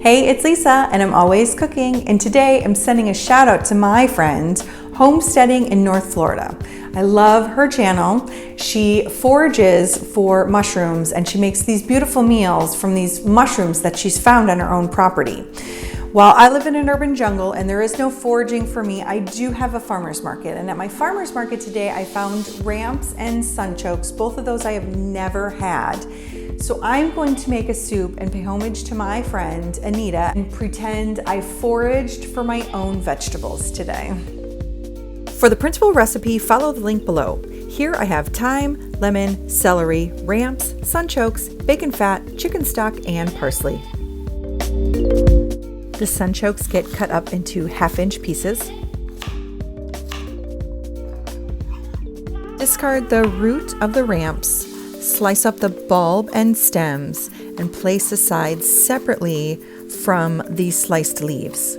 Hey, it's Lisa, and I'm always cooking, and today I'm sending a shout out to my friend, Homesteading in North Florida. I love her channel. She forages for mushrooms, and she makes these beautiful meals from these mushrooms that she's found on her own property. While I live in an urban jungle and there is no foraging for me, I do have a farmer's market. And at my farmer's market today, I found ramps and sunchokes. Both of those I have never had. So I'm going to make a soup and pay homage to my friend, Anita, and pretend I foraged for my own vegetables today. For the printable recipe, follow the link below. Here I have thyme, lemon, celery, ramps, sunchokes, bacon fat, chicken stock, and parsley. The sunchokes get cut up into half-inch pieces. Discard the root of the ramps, slice up the bulb and stems, and place aside separately from the sliced leaves.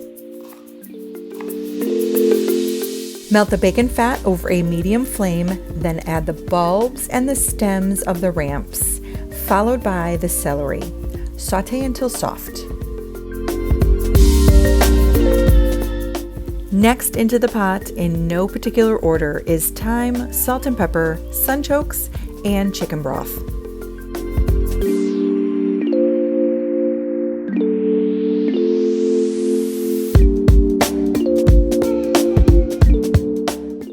Melt the bacon fat over a medium flame, then add the bulbs and the stems of the ramps, followed by the celery. Sauté until soft. Next into the pot, in no particular order, is thyme, salt and pepper, sunchokes, and chicken broth.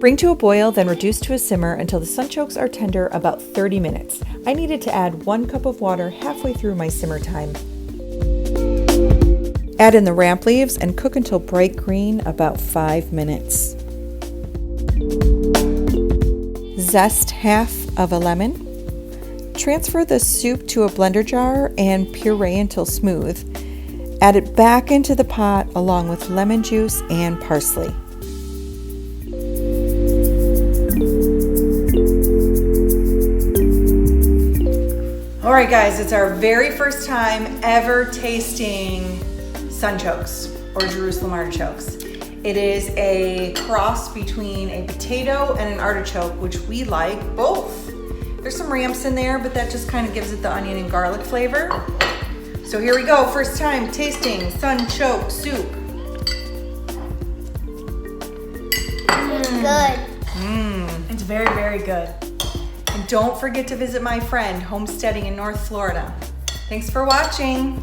Bring to a boil, then reduce to a simmer until the sunchokes are tender, about 30 minutes. I needed to add 1 cup of water halfway through my simmer time. Add in the ramp leaves and cook until bright green, about 5 minutes. Zest half of a lemon. Transfer the soup to a blender jar and puree until smooth. Add it back into the pot along with lemon juice and parsley. All right, guys, it's our very first time ever tasting sunchokes or Jerusalem artichokes. It is a cross between a potato and an artichoke, which we like both. There's some ramps in there, but that just kind of gives it the onion and garlic flavor. So here we go, first time tasting sunchoke soup. It's good. It's very, very good. And don't forget to visit my friend, Homesteading in North Florida. Thanks for watching.